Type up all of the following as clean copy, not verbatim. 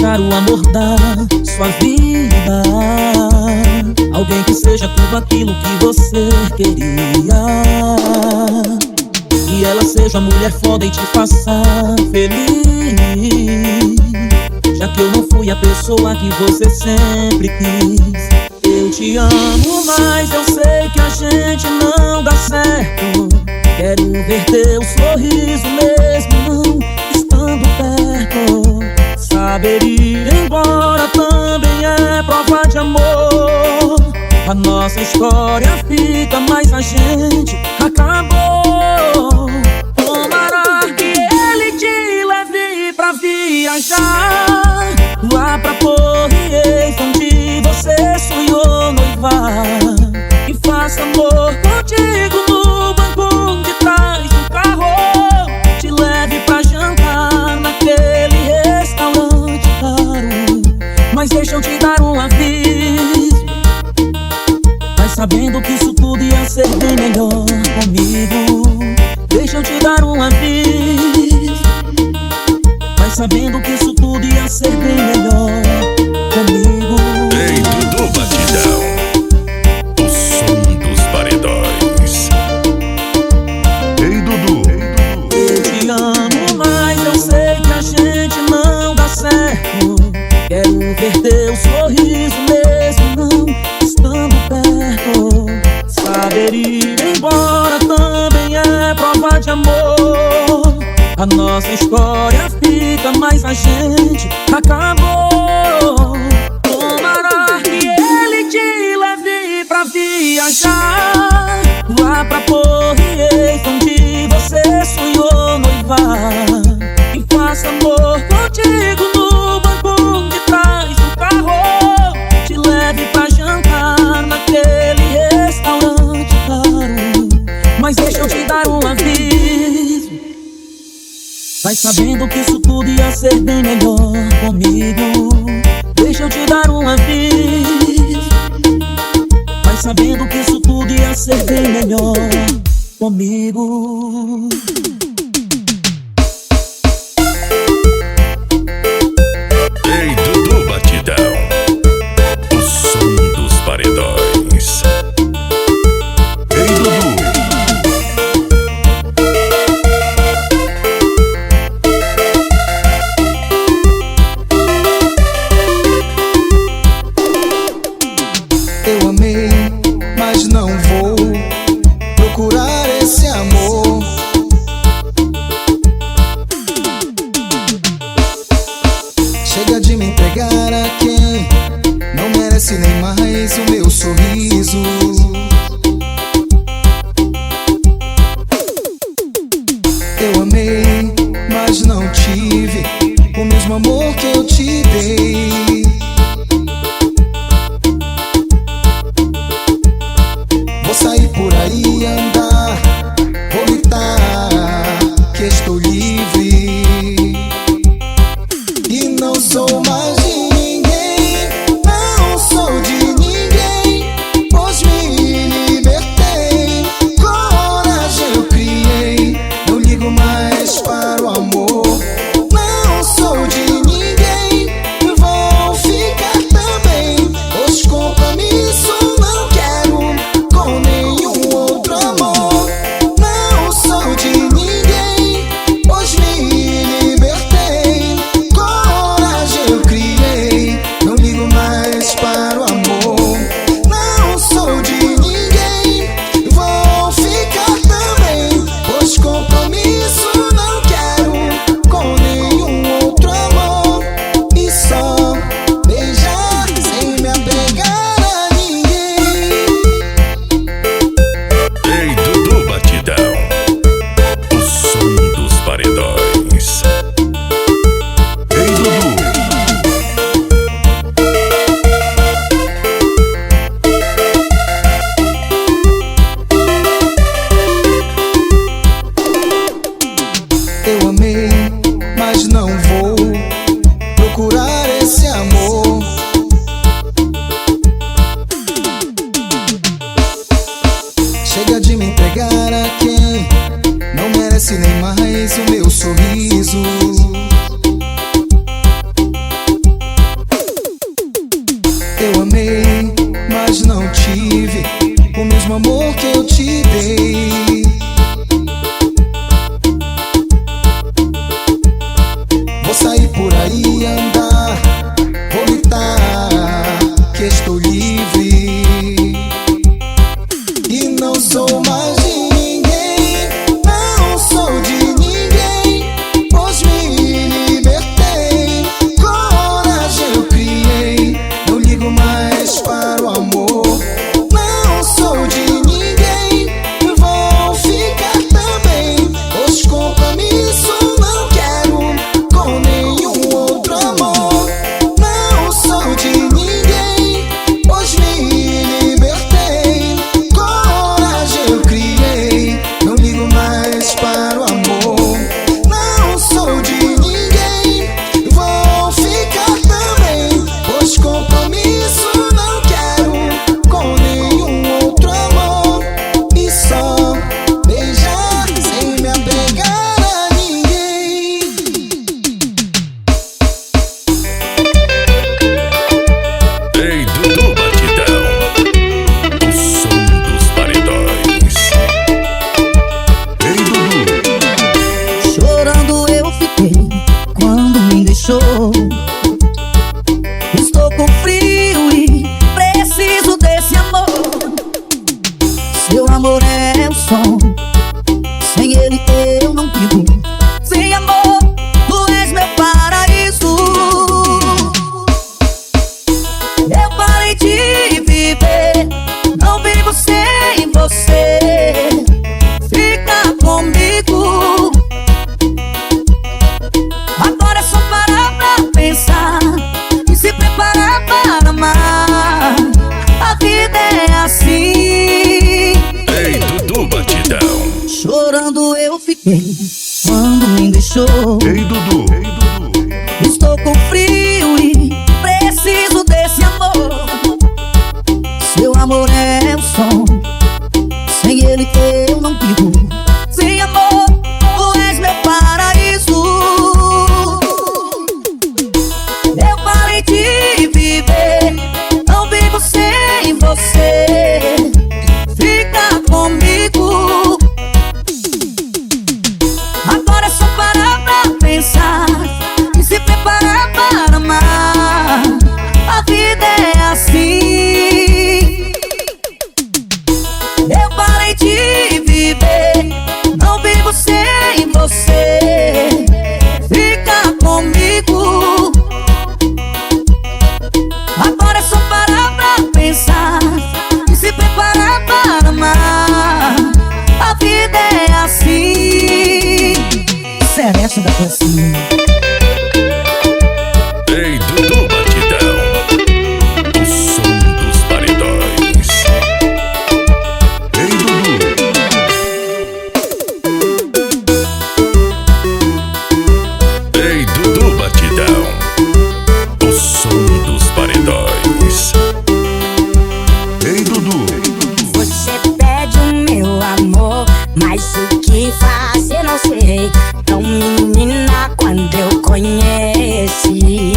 achar o amor da sua vida, alguém que seja tudo aquilo que você queria, e ela seja a mulher foda e te faça feliz, já que eu não fui a pessoa que você sempre quis. Eu te amo, mas eu sei que a gente não dá certo. Quero ver teu sorriso mesmo não estando perto. Saber ir embora também é prova de amor. A nossa história fica, mas a gente acabou. Tomara que ele te leve pra viajar lá pra Torre, onde você sonhou noivar, e faça amor contigo no banco de trás do carro. Te leve pra jantar naquele restaurante caro. Mas deixa eu te dar um aviso, vai sabendo que isso tudo ia ser bem melhor comigo. Deixa eu te dar um aviso, vai sabendo que isso tudo ia ser bem melhor comigo. Ei, Dudu Batidão, o som dos paredões. Ei, Dudu. Eu te amo, mas eu sei que a gente não dá certo. Quero ver teu sorriso mesmo não estando perto. Saber ir embora também é prova de amor. A nossa história fica, mas a gente acabou. Tomara que ele te leve pra viajar lá pra Torre, onde você sonhou noivar, e faça amor contigo no banco de trás do carro. Te leve pra jantar naquele restaurante caro. Mas deixa eu te dar um aviso, vai sabendo que isso tudo ia ser bem melhor comigo. Deixa eu te dar um aviso, vai sabendo que isso tudo ia ser bem melhor comigo. Ei, Dudu Batidão, o som dos paredões. Ei, Dudu. Eu amei, mas não vou procurar esse amor. Chega de me entregar a quem não merece nem mais o meu sorriso. Eu amei, mas não tive o mesmo amor que eu te dei. Vou sair por aí e andar, vou gritar que estou livre e não sou mais de ninguém. Não sou de ninguém, pois me libertei. Coragem eu criei, não ligo mais para o amor. Não sou de ninguém, vou Ei, Dudu. Estou com frio e preciso desse amor. Seu amor é um som, sem ele eu não vivo. Sem amor, tu és meu paraíso. Eu parei de viver, não vivo sem você. Fica comigo. Agora é só parar pra pensar e se preparar para amar. A vida é assim. Eu parei de viver, não vivo sem você. Fica comigo. Agora é só parar pra pensar e se preparar para amar. A vida é assim. Seresta da poesia. Ei, Dudu Batidão, o som dos paredões. Ei, Dudu. Ei, Dudu Batidão, o som dos paredões. Ei, Dudu. Você pede o meu amor, mas o que fazer não sei. Tão menina quando eu conheci.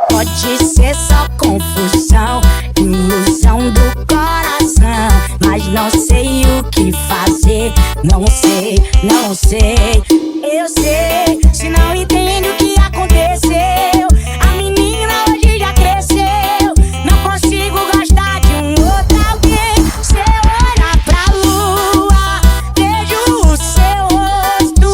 Pode ser só confusão, ilusão do coração, mas não sei o que fazer. Não sei, não sei. Eu sei, se não entende o que aconteceu. A menina hoje já cresceu. Não consigo gostar de um outro alguém. Se eu olhar pra lua, vejo o seu rosto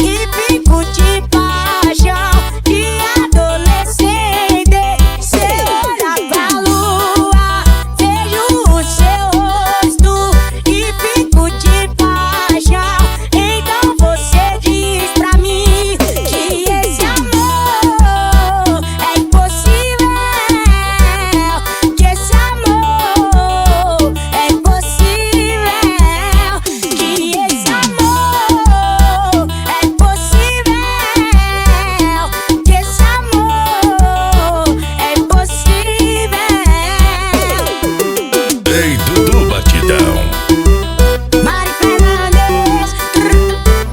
e fico de paixão de adolescente. Se eu olhar pra lua, vejo o seu rosto e fico de paixão. Então você diz pra mim que esse amor é impossível, que esse amor é impossível, que esse amor é impossível, que esse amor é impossível. Ei, Dudu Batidão, Mari Fernandes,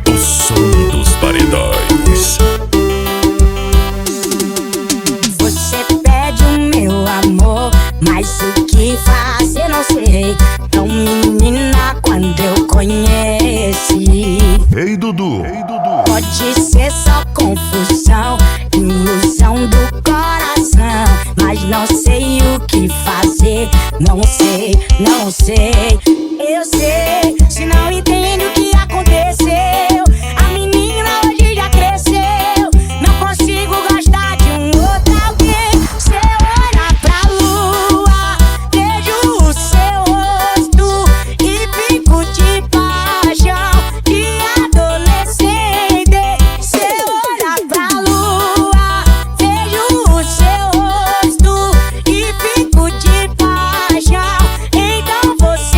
o som dos paredões. você pede o meu amor, mas o que fazer não sei. Tão menina quando eu conheci. Ei, Dudu. Pode ser só confusão, ilusão do coração, mas não sei o que fazer. Não sei, não sei. Eu sei, se não entende o que aconteceu. A menina hoje já cresceu. Não consigo gostar de um outro alguém. Se eu olhar pra lua, vejo o seu rosto e fico de paixão de adolescente. Se eu olhar pra lua, vejo o seu rosto e fico de paixão. Então você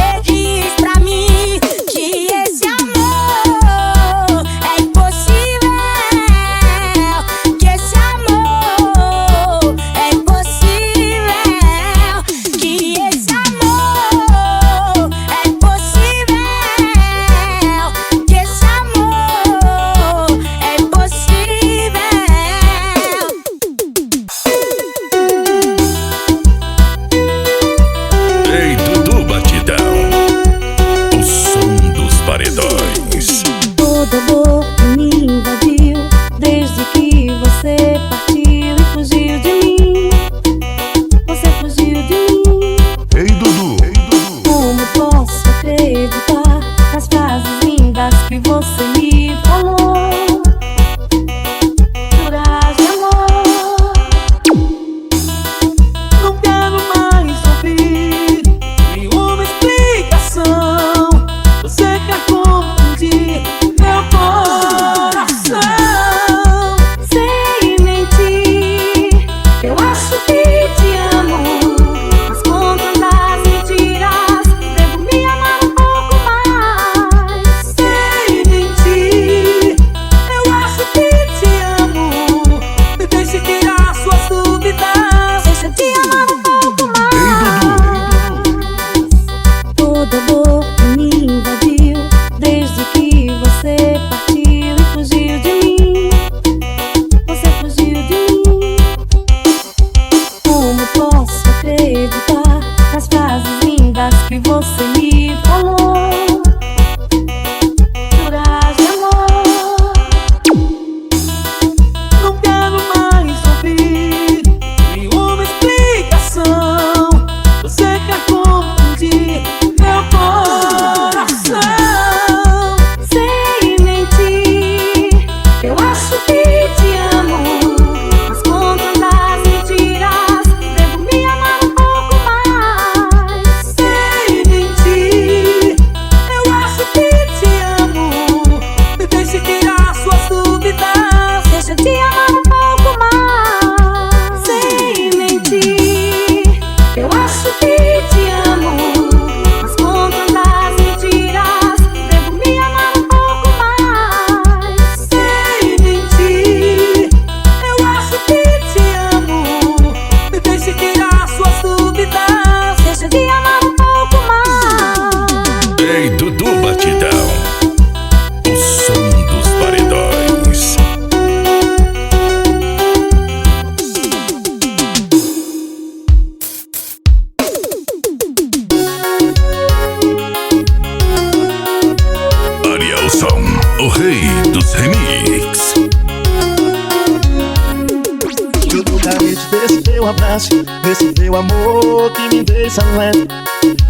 Eu tô carente desse teu abraço, desse teu amor que me deixa leve.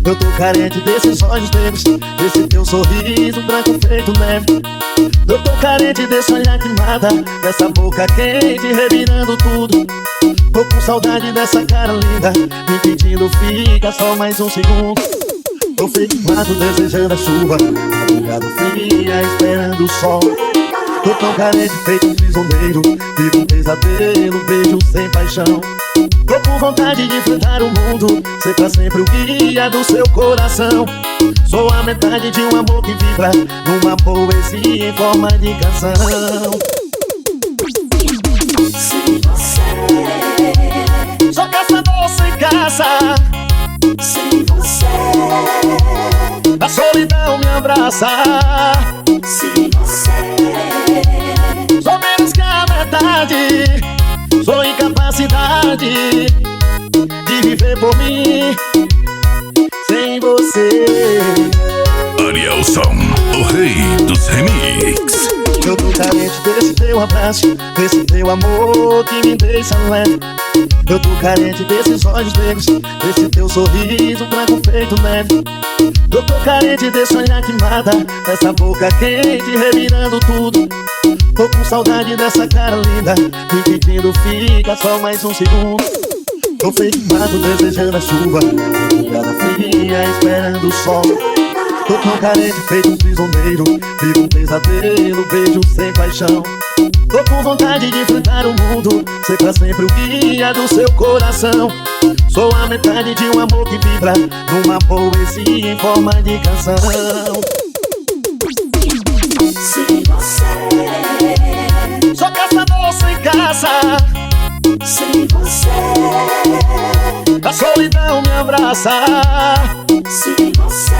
Eu tô carente desses olhos teus, desse teu sorriso branco feito neve. Eu tô carente desse olhar que mata, dessa boca quente revirando tudo. Tô com saudade dessa cara linda, me pedindo fica só mais um segundo. Tô feito mato desejando a chuva, madrugada fria esperando o sol. Tô tão carente feito um prisioneiro, vivo um pesadelo, beijo sem paixão. Tô com vontade de enfrentar o mundo, ser pra sempre o guia do seu coração. Sou a metade de um amor que vibra numa poesia em forma de canção. Se você, sou caçador sem caça, se você, a solidão me abraça. se você, Sou menos que a metade, sou incapacidade de viver por mim sem você. Arielson, o rei dos remix. Eu tô carente desse teu abraço, desse teu amor que me deixa leve. Eu tô carente desses olhos negros, desse teu sorriso branco feito neve. Eu tô carente desse olhar que mata, dessa boca quente revirando tudo. Tô com saudade dessa cara linda, me pedindo fica só mais um segundo. Tô feito mato desejando a chuva, madrugada fria esperando o sol. Tô tão carente feito um prisioneiro, vivo um pesadelo, beijo sem paixão. Tô com vontade de enfrentar o mundo, ser pra sempre o guia do seu coração. Sou a metade de um amor que vibra numa poesia em forma de canção. se você, Sou caçador sem caça, se você, a solidão me abraça. se você,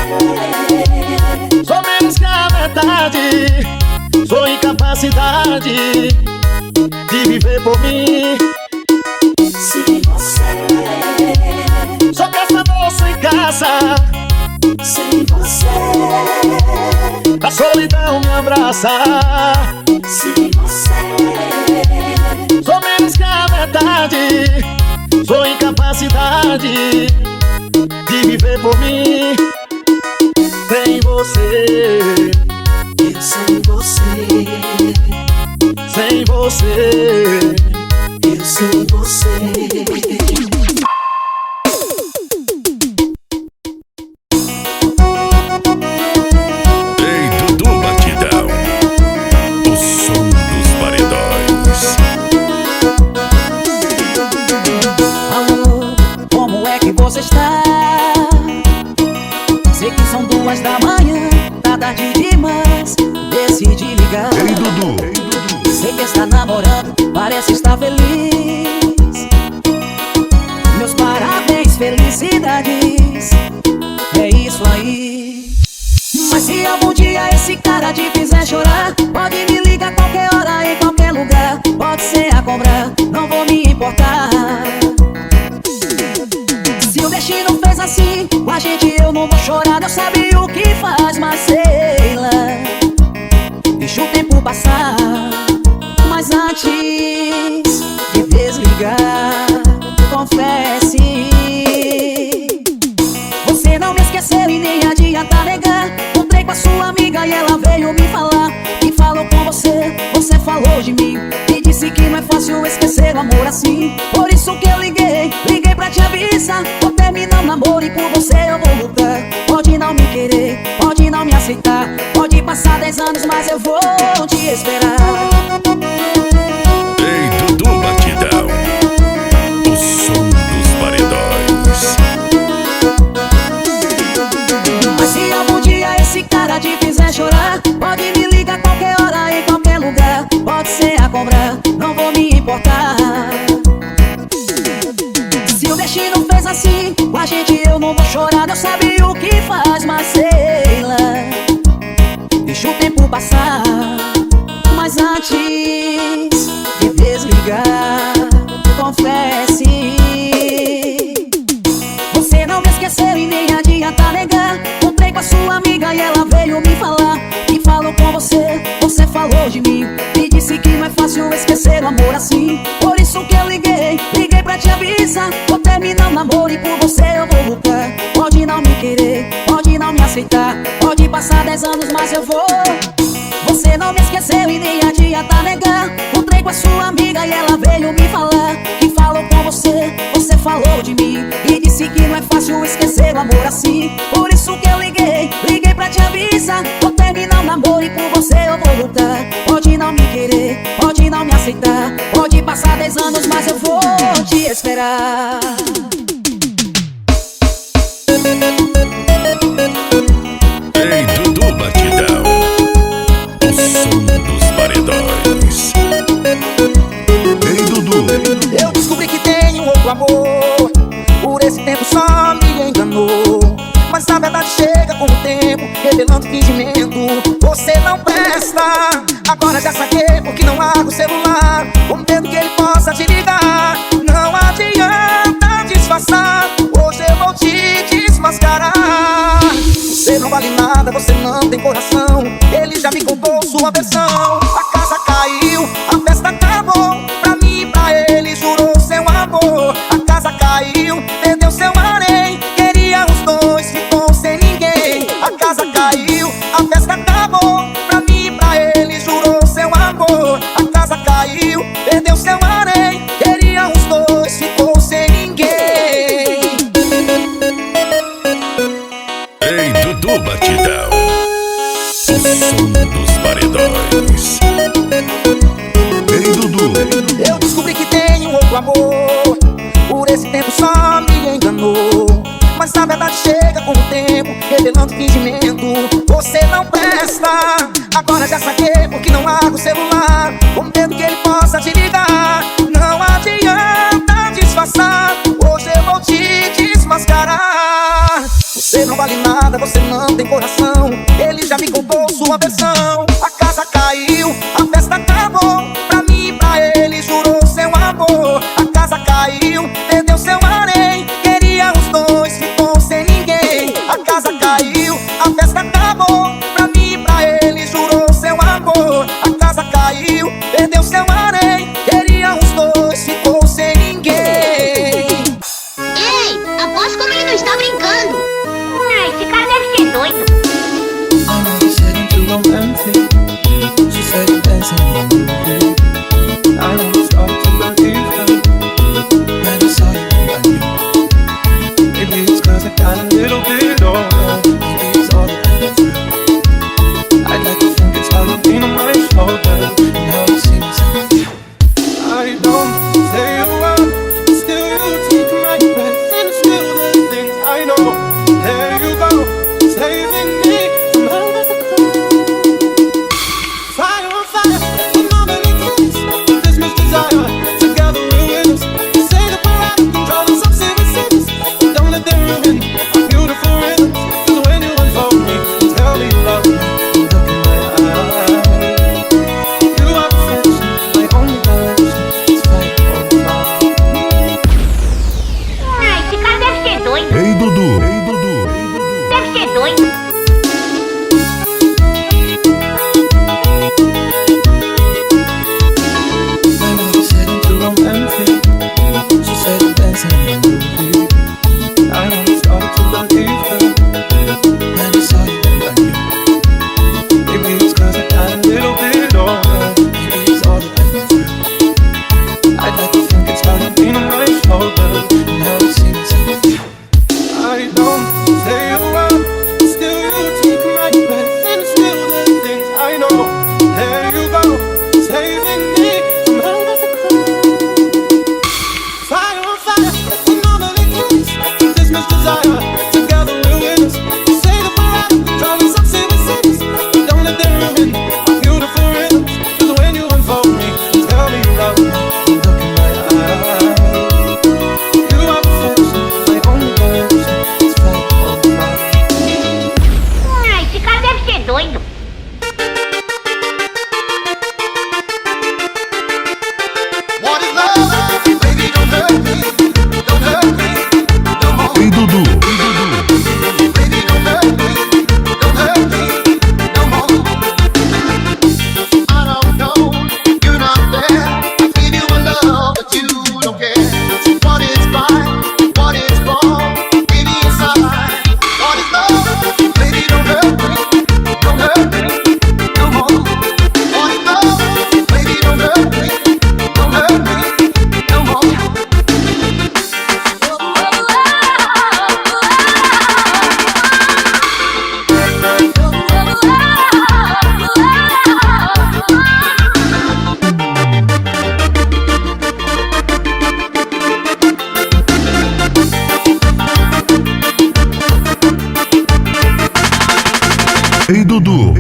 Sou menos que a metade, sou incapacidade de viver por mim. se você, Sou caçador sem caça, se você, a solidão me abraça. se você, Sou menos que a metade, sou incapacidade de viver por mim sem você, eu sem você, sem você. eu sem você. Ei, Dudu Batidão, o som dos paredões. Alô, como é que você está? Sei que são 2 da manhã, tá tarde demais, decidi ligar. Ei, Dudu. Sei que está namorando, parece estar feliz. Meus parabéns, felicidades, é isso aí. Mas se algum dia esse cara te fizer chorar, pode me ligar qualquer hora, em qualquer lugar. Pode ser a cobrar, não vou me importar. Se o destino fez assim com a gente, eu não vou chorar. Deus sabe o que faz, mas sei lá, deixa o tempo passar. Mas antes de desligar, confesse, você não me esqueceu e nem adianta negar. Encontrei com a sua amiga e ela veio me falar. E falou com você, você falou de mim, e disse que não é fácil esquecer o amor assim. Por isso que eu liguei pra te avisar. Vou terminar o namoro e por você eu vou lutar. Pode não me querer, pode não me aceitar, pode passar 10 anos, mas eu vou te esperar. Ei, Dudu Batidão, o som dos paredões. Mas se algum dia esse cara te fizer chorar, pode me ligar qualquer hora, em qualquer lugar. Pode ser a cobrar, não vou me importar. Se o destino fez assim com a gente, eu não vou chorar. Deus sabe o que faz, mas sei lá, deixa o tempo passar. Mas antes de desligar, confesse, você não me esqueceu e nem adianta negar. Encontrei com a sua amiga e ela veio me falar. E falou com você, você falou de mim, e disse que não é fácil esquecer o amor assim. Por isso que eu liguei avisa, vou terminar o namoro e por você eu vou lutar. Pode não me querer, pode não me aceitar, pode passar 10 anos, mas eu vou. Você não me esqueceu e nem adianta negar. Encontrei com a sua amiga e ela veio me falar que falou com você, você falou de mim e disse que não é fácil esquecer o amor assim. Por isso que eu liguei pra te avisar. Vou terminar o namoro e por você eu vou lutar. Pode não me querer, pode não me aceitar, pode passar 10 anos, mas eu vou te esperar. Ei, Dudu Batidão, o som dos paredões. Ei, Dudu. Eu descobri que tenho outro amor, por esse tempo só me enganou. Mas a verdade chega com o tempo, revelando fingimento. Você não presta, agora já saquei porque não largo o celular, com medo que ele possa te ligar. Não adianta disfarçar, hoje eu vou te desmascarar. Você não vale nada, você não tem coração, ele já me contou sua versão. A casa caiu, a festa acabou, pra mim e pra ele jurou seu amor. A casa caiu, perdeu seu harém, queria os dois, ficou sem ninguém. A casa caiu, a festa acabou, pra mim e pra ele jurou seu amor. A casa caiu, perdeu seu harém, queria os dois, ficou sem ninguém. Ei, Dudu Batidão, o som dos paredões. Ei, Dudu. Eu descobri que tenho outro amor, por esse tempo só me enganou. Mas a verdade chega com o tempo, revelando fingimento. Você não presta, agora já saquei porque não largo o celular, com medo que ele possa te ligar. Não adianta disfarçar, hoje eu vou te desmascarar. Você não vale nada, você não tem coração, ele já me contou sua versão. A casa caiu, a festa acabou, pra mim e pra ele jurou seu amor. A casa caiu, perdeu seu harém, queria os dois, ficou sem ninguém. A casa caiu, a festa acabou, pra mim e pra ele jurou seu amor. A casa caiu, perdeu seu harém, queria os dois, ficou sem ninguém. Ei, aposto como ele não está brincando. Esse cara deve ser doido. I'm not sitting too romantic. Ei, Dudu,